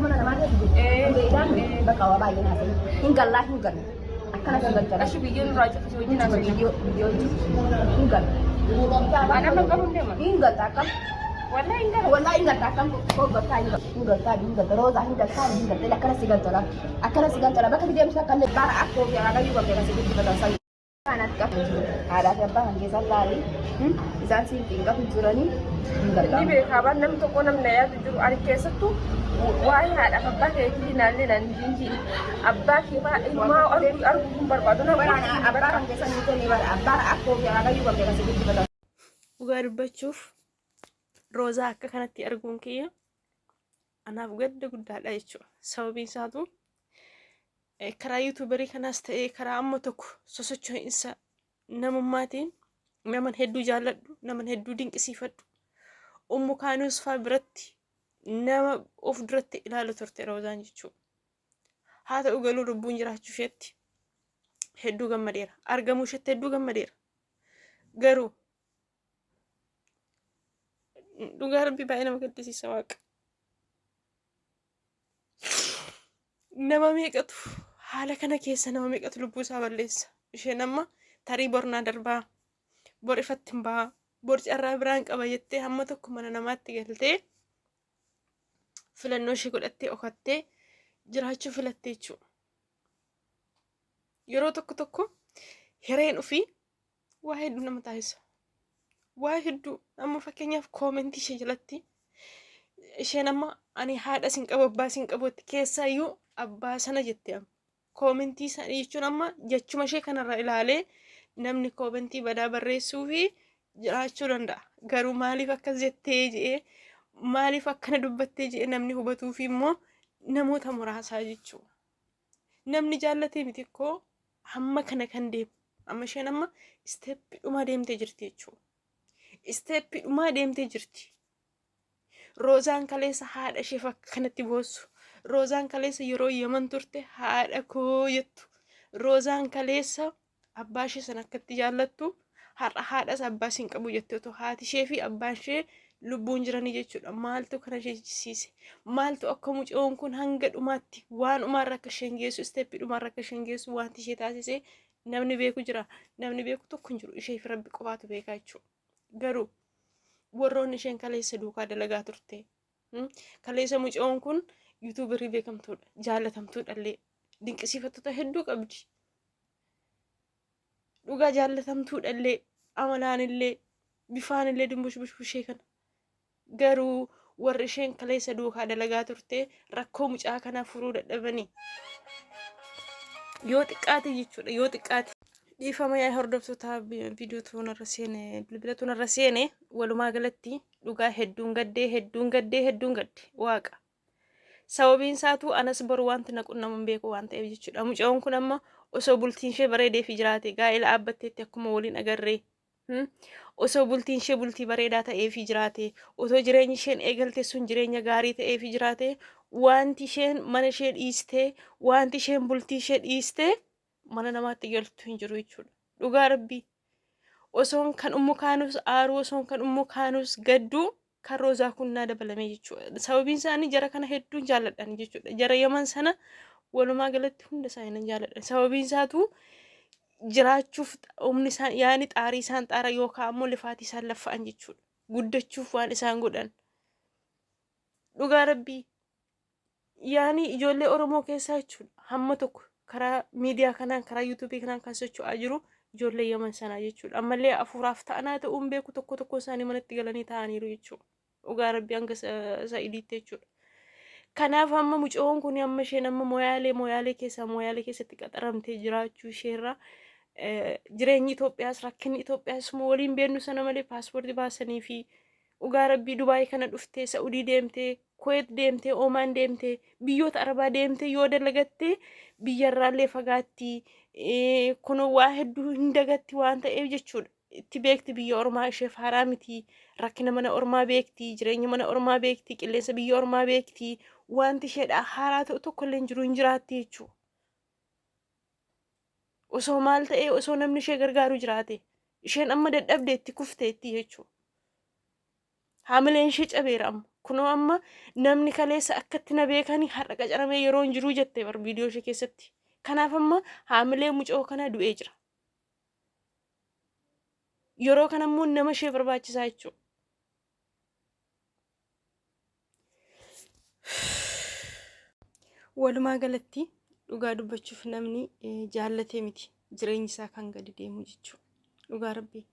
mana nama dia dan bakawa bayi nasi hinggal lah hinggal akan hinggal cara Ashi bikin raja sesuatu nasi. video video hinggal Anak kamu dia mah. hinggal takkan Wallahi hinggal takkan kok berkah hinggal roza hinggal akan hinggal cara bakal dia misalkan lebar aku yang ada juga dia kasih gitu pada saya anak kak ada siapa yang kisah kali izan sih tinggal hujurani hinggal Ni be kaban nam to ko nam na ya juru ar kesatu wai hada ka ba ke kina le nan jinji abba ki ba ma ar kumbar ba dona ba abba kan kisah itu ni bar abba aku yang ada juga dia kasih gitu pada Dhugaa dubbachuuf roozaa akka kanatti arguun kiyya anaaf gadda guddaadha jechuudha. Sababiin isaatu karaa yuutuubarii kanaas ta'ee karaa amma tokko sosocho'iinsa namummaatiin naman hedduu jaalladhu, naman hedduu dinqisiifadhu. Ummu kaanuus fa'aa biratti nama of duratti ilaalu turte roozaan jechuudha. Haa ta'u galuu lubbuun jiraachuu isheetti hedduu gammadeera. Argamuu isheetti hedduu gammadeera. Garuu dhugaa rabbii baay'ee nama gaddisiisa waaqa. Nama meeqatu haala kana keessa nama meeqatu lubbuu isaa balleessa. Isheen amma tarii bornaa darbaa, bor ifatti hin bahaa, bor carraa biraan qaba jettee hamma tokko mana namaatti galtee filannoo ishee godhattee okattee jiraachuu filattee jechuudha. Yeroo tokko hireen ofii waa hedduu nama taasisa. Waa hedduu amma fakkeenyaaf koomentii ishee jalatti isheen amma ani haadha sin qabu abbaa sin qabutti keessaayyuu abbaa sana jette amma koomentii sana jechuun amma jechuma ishee kanarra ilaalee namni koomentii badaa barreessuu fi jiraachuu danda'a. Garuu maaliif akkas jettee jedhee maaliif akkana dubbattee jedhee namni hubatuu fi immoo namoota muraasaa jechuudha. Namni jaallatee miti koo hamma kana kan deemu amma isheen amma isteeppii dhumaa deemtee jirti jechuudha. Isteeppii dhumaa deemtee jirti. Roozaan kaleessa haadha ishee kanatti boossu. Roozaan kaleessa yeroo Yaman turte haadha koo jettu. Roozaan kaleessa abbaa ishee sana akkatti jaallattu har'a haadhas abbaa sin qabu jette otoo haati ishee fi abbaan ishee lubbuun jiranii jechuudha. Maaltu kana ishee jechisiise? Maaltu akka mucoon kun hanga dhumaatti waan dhumaarra akka isheen geessu isteeppii dhumaarra akka isheen geessu wanti ishee taasise namni beeku jira. Namni beeku tokko hin jiru. Ishee fi Rabbi qofaatu beekaa jechuudha. Garuu warroonni isheen kaleessa duukaa dalagaa turte. Kaleessa mucoon kun yuutuubarii beekamtuudha. Jaallatamtuudha illee. Dinqisiifattoota hedduu qabdi. Dhugaa jaallatamtuudha illee. Amalaan illee. Bifaan illee dimbushbushee kana. Garuu warri isheen kaleessa duukaa dalagaa turte rakkoo mucaa kanaa furuu dadhabanii. Yoo xiqqaate jechuudha. Yoo xiqqaate. Dhiifama yaa hordoftoota viidiyoo tuunarra seene bilbila tuunarra seene walumaa galatti dhugaa hedduun gadde waaqa. Sababiin isaatu anas boru wanti naqun nama beeku waan ta'eef jechuudha. Mucoon kun amma osoo bultiin ishee bareedee fi jiraate gaa'ela dhaabbatteetti akkuma waliin agarree. Osoo bultiin ishee bultii bareedaa ta'ee fi jiraate osoo jireenyi isheen eegalte sun jireenya gaarii ta'ee fi jiraate wanti isheen mana ishee dhiistee wanti isheen bultii ishee dhiistee mana namaatti galtu hin jiru jechuudha. Dhugaa rabbii. Osoon kan ummu kaanus aaruu osoon kan ummu kaanus gadduu kan roozaa kun naa dabalamee jechuudha. Sababiin isaanii jara kana hedduun jaalladhan jechuudha. Jara Yaman sana walumaa galatti hunda isaanii jaalladhan. Sababiin isaatu jiraachuuf humni isaan yaani xaarii isaan xaara yookaan ammoo lifaatii isaan laffa'an jechuudha. Guddachuuf waan isaan godhan. Dhugaa rabbii. Yaani ijoollee Oromoo keessaa jechuudha. Hamma tokko karaa miidiyaa kanaan karaa yuutuubii kanaan kan socho'aa jiru ijoollee Yaman sanaa jechuudha. Ammallee afuuraaf ta'anaa ta'uun beeku tokko isaanii manatti galanii ta'aniiru jechuudha. Dhugaa rabbii hanga sa'idiitti jechuudha. Kanaaf amma mucoon kun amma isheen amma mooyaalee keessatti qaxaramtee jiraachuu isheerra jireenyi Itoophiyaas rakkinni Itoophiyaas waliin beennu sana malee paaspoortii baasanii fi dhugaa rabbii Dubaay kana dhuftee Saudii deemtee Kuwait deemtee Oman deemtee biyyoota Arabaa deemtee yoo dalagattee biyyarraallee fagaatti kun waa hedduu hin dagatti waan ta'eef jechuudha. Itti beekti biyya ormaa isheef haaraa miti. Rakkina mana ormaa beekti, jireenya mana ormaa beekti, qilleensa biyya ormaa beekti. Wanti isheedha haaraa ta'u tokko illee hin jiru hin jiraatti jechuudha. Osoo maal ta'ee osoo namni ishee gargaaru jiraate isheen amma dadhabdeetti kufteetti jechuudha. Haamileen ishee cabeera amma kunoo amma namni kaleessa akkatti na beekanii har'a qacaramee yeroo hin jiruu jettee bar viidiyoo ishee keessatti. Kanaaf amma haamilee mucoo kana du'ee jira. Yeroo kana immoo nama ishee barbaachisaa jechuudha. Walumaa galatti dhugaa dubbachuuf namni jaallatee miti jireenyi isaa kan gadi deemu jechuudha. Dhugaa rabbii.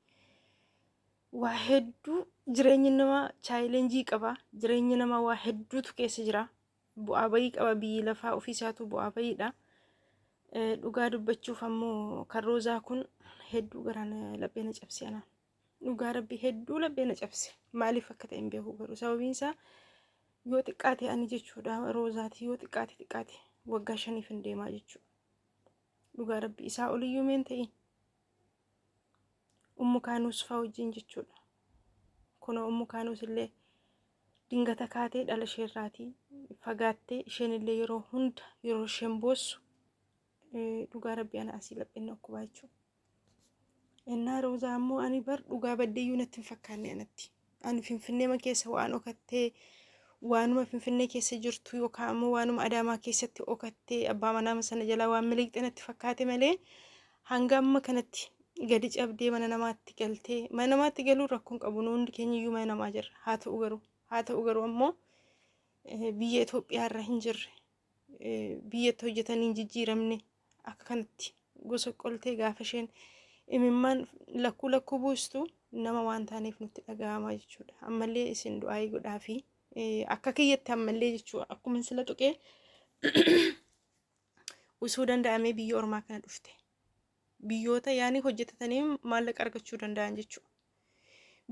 Waa hedduu jireenyi namaa chaayilenjii qaba. Jireenyi namaa waa hedduutu keessa jira. Bu'aa bayii qaba. Biyyi lafaa ofiisaatu bu'aa bayiidha. Dhugaa dubbachuuf ammoo kan roozaa kun hedduu garaan laphee na cabse anaan. Dhugaa rabbii hedduu laphee na cabse. Maaliif akka ta'e hin beeku garuu sababiin isaa yoo xiqqaate ani jechuudha roozaati yoo xiqqaate waggaa 5 hin deemaa jechuudha. Dhugaa rabbii isaa oliyyuu meen ta'in. Ummu kaanuus faa wajjin jechuudha. Kuna ummu kaanuus illee dingata kaatee dhala isheerraatii fagaattee isheen illee yeroo hunda yeroo isheen boossu dhugaa rabbii ana asii lapheen akkubaa jechuudha. Innaa roozaa ammoo ani bar dhugaa baddeeyyuu natti hin fakkaanne anatti. Ani Finfinnee keessa waan okattee waanuma Finfinnee keessa jirtu yookaan ammoo waanuma Adaamaa keessatti okattee abbaa manaa sana jalaa waan miliqxe natti fakkaate malee hanga amma kanatti gadi cabdee mana namaatti galtee mana namaatti galuu rakkoon qabu hundi keenya iyyuu mana namaa jirra. Haa ta'u garuu ammoo biyya Itoophiyaa irra hin jirre biyyatti hojjetanii hin jijjiiramne akka kanatti gosa qoltee gaafa isheen imimmaan lakkuu buustu nama waan taaneef nutti dhaga'amaa jechuudha. Ammallee isin du'aa godhaa fi akka kiyyatti ammallee jechuudha akkuma sila tuqee usuu danda'amee biyya ormaa kana dhufte. Biyyoota yaani hojjetatanii maallaqa argachuu danda'an jechuudha.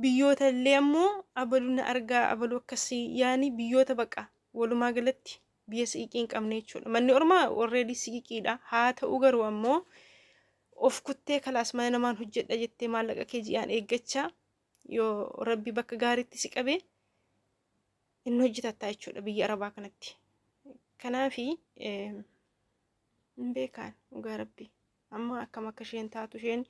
Biyyoota illee ammoo abaluun argaa abaluu akkasii yaani biyyoota baqa walumaa galatti biyya siqiqii hin qabne jechuudha. Manni ormaa already siqiqiidha. Haa ta'u garuu ammoo of kuttee kalaas mana namaan hojjedha jettee maallaqa kee ji'aan eeggachaa yoo rabbi bakka gaariitti si qabee inni hojjetatta jechuudha biyya arabaa kanatti. Kanaafi hin beekaan dhugaa rabbii. Amma akkam akka isheen taatu isheen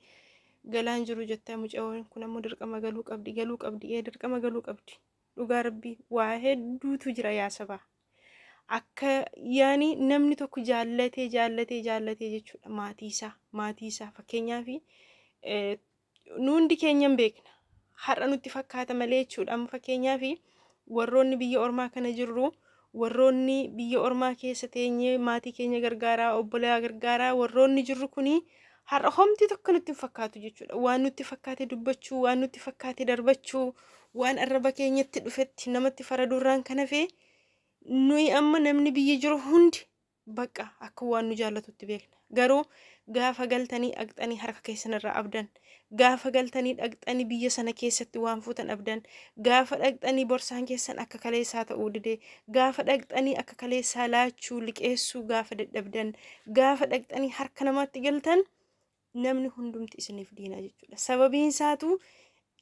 galaan jiru jettaa mucaan kun ammoo dirqama galuu qabdi dirqama galuu qabdi. Dhugaa rabbii waa hedduutu jira yaa sabaa. Akka yaani namni tokko jaallatee jechuudha maatii isaa fakkeenyaaf nuundi keenya hin beekna. Har'a nutti fakkaata malee jechuudha. Amma fakkeenyaaf warroonni biyya ormaa kana jirru warroonni biyya ormaa keessa teenyee maatii keenya gargaaraa obbolaa gargaaraa warroonni jirru kuni har'a homti tokko nutti hin fakkaatu jechuudha. Waan nutti fakkaate dubbachuu waan nutti fakkaate darbachuu waan arraba keenyatti dhufetti namatti faradurraan kana fee nuyi amma namni biyya jiru hundi baqa akka waan nu jaallatutti beekna. Garuu gaafa galtanii dhaqxanii harka keessan irraa abdan gaafa galtanii dhaqxanii biyya sana keessatti waan fuutan abdan gaafa dhaqxanii borsaan keessan akka kaleessaa ta'uu didee gaafa dhaqxanii akka kaleessaa laachuu liqeessuu gaafa dadhabdan gaafa dhaqxanii harka namaatti galtan namni hundumti isiniif diinaa jechuudha. Sababiin isaatu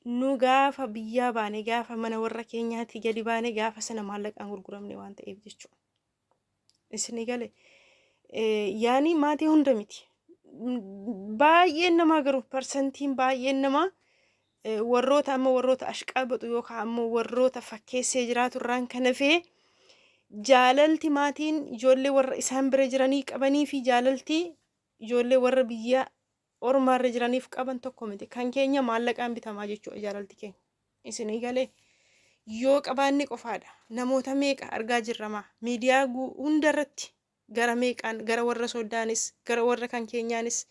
nu gaafa biyyaa baane gaafa mana warra keenyaatti gadi baane gaafa sana maallaqaan gurguramne waan ta'eef jechuudha. Isinii gale yaani maatii hunda miti. Baay'een namaa garuu parsantiin baay'een namaa warroota amma warroota ashqaabatu yookaan ammoo warroota fakkeessee jiraatu irraan kana fee jaalalti maatiin ijoollee warra isaan bira jiranii qabanii fi jaalalti ijoollee warra biyya ormaarra jiraniif qaban tokko miti. Kan keenya maallaqaan bitamaa jechuudha jaalalti keenya. Isinii galee yoo qabaanne qofaadha. Namoota meeqa argaa jirramaa miidiyaa hundarratti gara meeqaan gara warra soddaanis gara warra kan keenyaanis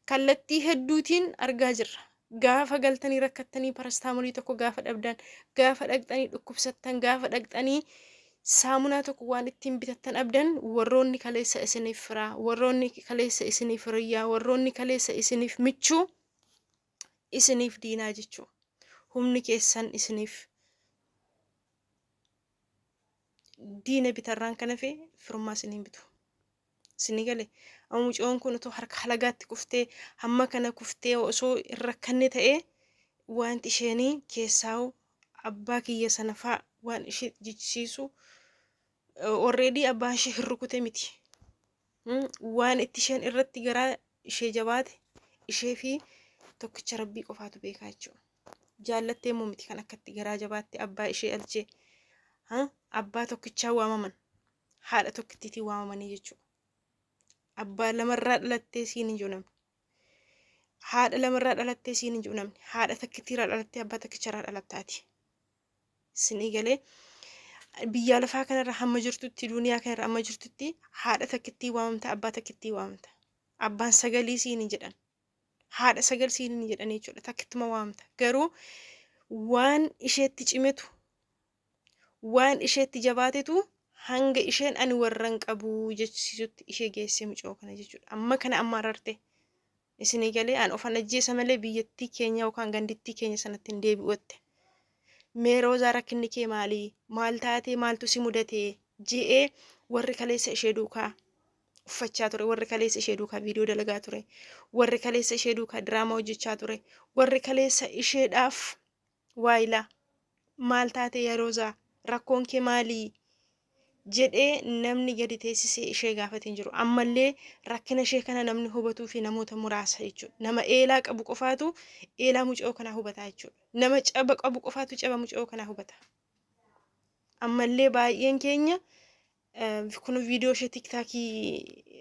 kallattii hedduutiin argaa jirra. Gaafa galtanii rakkattanii parastaamoolii tokko gaafa dhabdan gaafa dhaqxanii dhukkubsattan gaafa dhaqxanii saamunaa tokko waan ittiin bitattan abdan warroonni kaleessa isiniif firaa warroonni kaleessa isiniif hiriyyaa warroonni kaleessa isiniif michuu isiniif diinaa jechuu humni keessan isiniif diina bitarraan kana fee firummaa isiniin bitu. Isinii galee amma mucoon kun otoo harka halagaatti kuftee hamma kana kuftee osoo hin rakkanne ta'ee wanti isheenii keessaa abbaa kiyya sana faa waan ishee jechisiisu already abbaan ishee hin rukute miti. Waan itti isheen irratti garaa ishee jabaate ishee fi tokkicha rabbii qofaatu beekaa jechuudha. Jaallattee immoo miti kan akkatti garaa jabaatte abbaa ishee alchee abbaa tokkichaa waamaman haadha tokkittiitiin waamamanii jechuudha. Abbaa lamarraa dhalattee siin hin jiru namni. Haadha lamarraa dhalattee siin hin jiru namni. Haadha tokkittiirraa dhalattee abbaa tokkicharraa dhalattaati. Isinii galee biyya lafaa kanarra hamma jirtutti duniyaa kanarra hamma jirtutti haadha tokkittii waamamta abbaa tokkittii waamamta. Abbaan sagalii siin hin jedhan. Haadha sagal siin hin jedhan jechuudha. Takkittuma waamamta. Garuu waan isheetti cimetu waan isheetti jabaatetu hanga isheen ani warran qabu jechisiisutti ishee geesse mucoo kana jechuudha. Amma kana amma ararte isinii galee an ofan ajjeesa malee biyyattii keenya yookaan gandittii keenya sanatti hin deebi'uutte. Mee Roozaa rakkinni kee maali? Maal taatee maaltu si mudatee? Je'ee warri kaleessa ishee duukaa uffachaa ture, warri kaleessa ishee duukaa viidiyoo dalagaa ture, warri kaleessa ishee duukaa diraamaa hojjechaa ture, warri kaleessa isheedhaaf waayilaa maal taatee yaa Roozaa rakkoon kee maali? Jedhee namni gadi teessisee ishee gaafatee hin jiru. Ammallee rakkina ishee kana namni hubatuu fi namoota muraasa jechuudha. Nama eelaa qabu qofaatu eelaa mucoo kanaa hubataa jechuudha. Nama caba qabu qofaatu caba mucoo kanaa hubata. Ammallee baay'een keenya kun viidiyoo ishee tiktaakii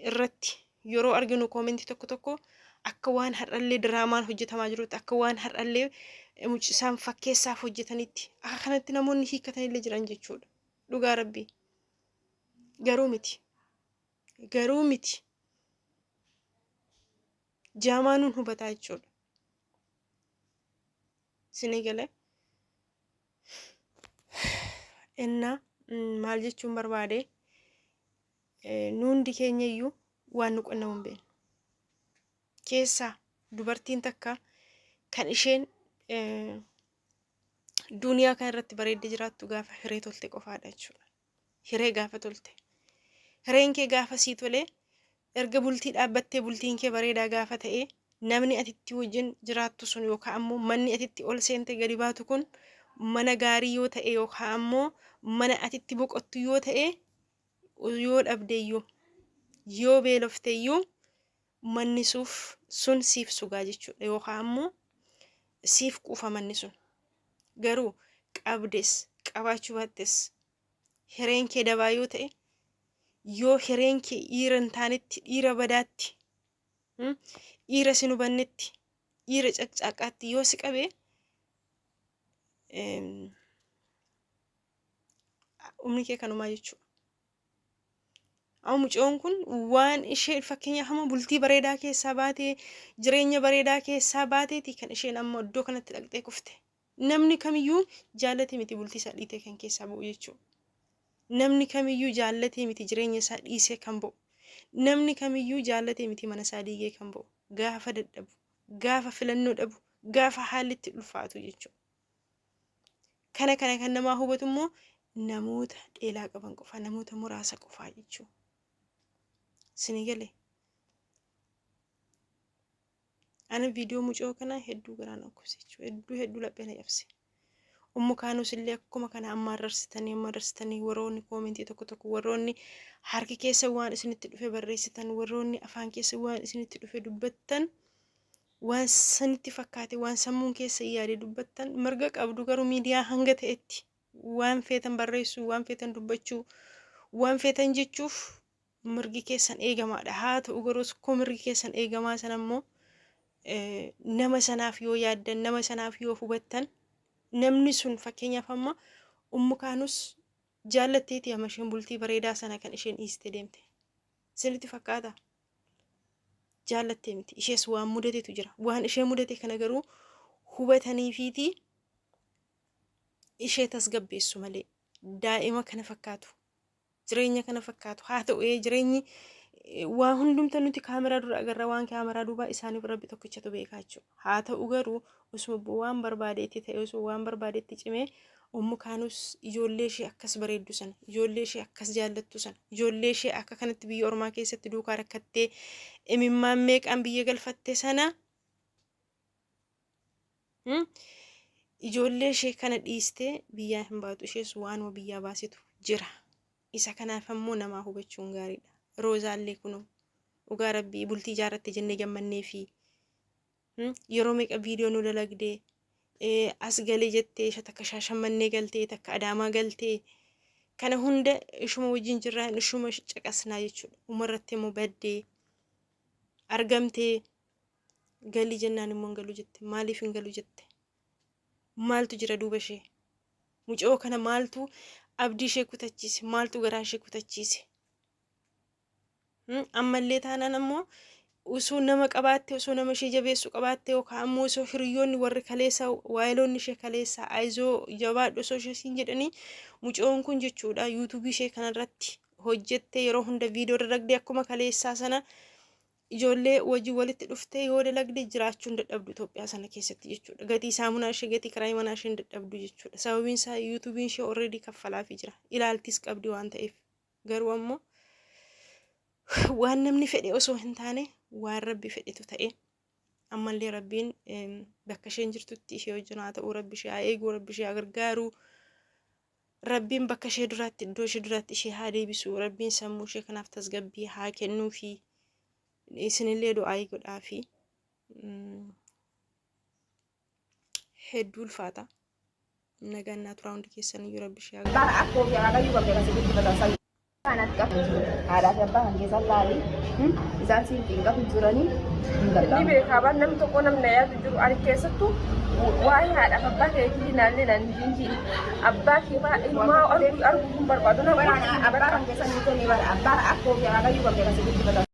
irratti yeroo arginu koomentii tokko tokko akka waan har'allee diraamaan hojjetamaa jirutti akka waan har'allee mucisaan fakkeessaaf hojjetanitti akka kanatti namoonni hiikkatanillee jiran jechuudha. Dhugaa rabbii. Garuu miti. Jaamaanuun hubataa jechuudha. Isinii galee innaa maal jechuun barbaade nuundi keenya iyyuu waan nu qonnamu hin beeknu. Keessaa dubartiin takka kan isheen duniyaa kana irratti bareeddee jiraattu gaafa hiree tolte qofaadha jechuudha. Hiree gaafa tolte. Hireen kee gaafa sii tolee erga bultii dhaabbattee bultiin kee bareedaa gaafa ta'e namni atitti wajjin jiraattu sun yookaan ammoo manni atitti ol seente gadi baatu kun mana gaarii yoo ta'e yookaan ammoo mana atitti boqottu yoo ta'e yoo dhabdeeyyuu yoo beelofteeyyuu manni sun siif sugaa jechuudha yookaan ammoo siif quufa manni sun. Garuu qabdes qabaachuu baattes hireen kee dabaa yoo ta'e yoo hireen kee dhiira hin taanetti dhiira badaatti dhiira sin hubannetti dhiira caqcaaqaatti yoo si qabee umri kee kanumaa jechuudha. Amma mucoon kun waan ishee fakkeenyaaf hamma bultii bareedaa keessaa baatee jireenya bareedaa keessaa baateeti kan isheen amma iddoo kanatti dhaqxee kufte. Namni kamiyyuu jaallatee miti bultii isaa dhiitee kan keessaa ba'u jechuudha. Namni kamiyyuu jaallatee miti jireenya isaa dhiisee kan ba'u. Namni kamiyyuu jaallatee miti mana isaa diigee kan ba'u. Gaafa dadhabu, gaafa filannoo dhabu, gaafa haalli itti ulfaatu jechuudha. Kana kan namaa hubatu immoo namoota dheelaa qaban qofa, namoota muraasa qofaa jechuudha. Isinii galee. Ani viidiyoo mucoo kana hedduu garaan akkuse jechuudha. Hedduu laphee na cabse. Ummu kaanus illee akkuma kana amma darsitanii warroonni koomentii tokko warroonni harki keessa waan isinitti dhufe barreessitan warroonni afaan keessa waan isinitti dhufe dubbattan waan sanitti fakkaate waan sammuun keessa yaade dubbattan mirga qabdu. Garuu miidiyaa hanga ta'etti waan feetan barreessuu waan feetan dubbachuu waan feetan jechuuf mirgi keessan eegamaadha. Haa ta'u garuu akkoo mirgi keessan eegamaa sana immoo nama sanaaf yoo yaaddan nama sanaaf yoo hubattan namni sun fakkeenyaaf amma ummu kaanus jaallatteeti amma isheen bultii bareedaa sana kan isheen dhiiste deemte. Isinitti fakkaata? Jaallattee miti. Ishees waan mudatetu jira. Waan ishee mudate kana garuu hubataniifiiti ishee tasgabbeessu malee daa'ima kana fakkaatu. Jireenya kana fakkaatu. Haa ta'u jireenyi waan hundumta nuti kaameraa dura agarra waan kaameraa duubaa isaaniif rabbi tokkichatu beekaa jechuudha. Haa ta'u garuu osoo waan barbaadeetti ta'e osoo waan barbaadeetti cimee ummu kaanus ijoollee ishee akkas bareeddu sana ijoollee ishee akkas jaallattu sana ijoollee ishee akka kanatti biyya ormaa keessatti duukaa rakkattee imimmaan meeqaan biyya galfatte sana ijoollee ishee kana dhiistee biyyaa hin baatu. Ishees waanuma biyyaa baasitu jira. Isa kanaaf ammoo namaa hubachuun gaariidha. Roozaallee kunoo dhugaa rabbii bultii ijaarratte jennee gammannee fi yeroo meeqa viidiyoo nu dalagdee as galee jettee takka Shaashamannee galtee takka Adaamaa galtee kana hunda ishuma wajjin jirraan ishuma caqasnaa jechuudha. Umarratti immoo baddee argamtee galii jennaan immoo galu jette. Maaliif hin galu jette? Maaltu jira duuba ishee? Mucoo kana maaltu abdii ishee kutachiise? Maaltu garaa ishee kutachiise? Ammallee taanaan ammoo usuu nama qabaattee usuu nama ishee jabeessu qabaattee yookaan ammoo osoo hiriyoonni warri kaleessa waayiloonni ishee kaleessa ayizoo jabaadhu osoo ishee jedhanii mucoon kun jechuudha yuutuubii ishee kanarratti hojjettee yeroo hunda viidiyoo dalagdee akkuma kaleessaa sana ijoollee wajji walitti dhuftee yoo dalagdee jiraachuun dadhabdu Itoophiyaa sana keessatti jechuudha. Gatii saamunaa ishee gatii kiraayii manaa ishee dadhabdu jechuudha. Sababiin isaa yuutuubiin ishee already kaffalaafii jira. Ilaaltis qabdi waan ta'eef. Garuu ammoo waan namni fedhe osoo hin taane waan rabbi fedhetu ta'e ammallee rabbiin bakka isheen jirtutti ishee wajjin haa ta'u, rabbi ishee haa eegu, rabbi ishee haa gargaaru, rabbiin bakka ishee duraatti iddoo ishee duraatti ishee haa deebisu, rabbiin sammuu ishee kanaaf tasgabbii haa kennuufi isinillee du'aa godhaafi hedduu ulfaata. Nagaan turaa hundi keessan iyyuu rabbi ishee haa Bara akkoo fi waaqayyo bakka kasi guddifatan salphina. Kanatti qabu haadhaa fi abbaa kan keessan laalii isaan siin xiqqatu jiranii hin gargaaru. Ni beekaa waan namni tokko namni yaadu jiru ani keessattuu waa'ee haadhaaf abbaa keetii ilaallee naan jinjiin abbaa kee fa'aa ilmaa arguu hin barbaadu. Abbaa kan keessan ni bara abbaa akkoo fi waaqayyo bakka kasi guddifatan.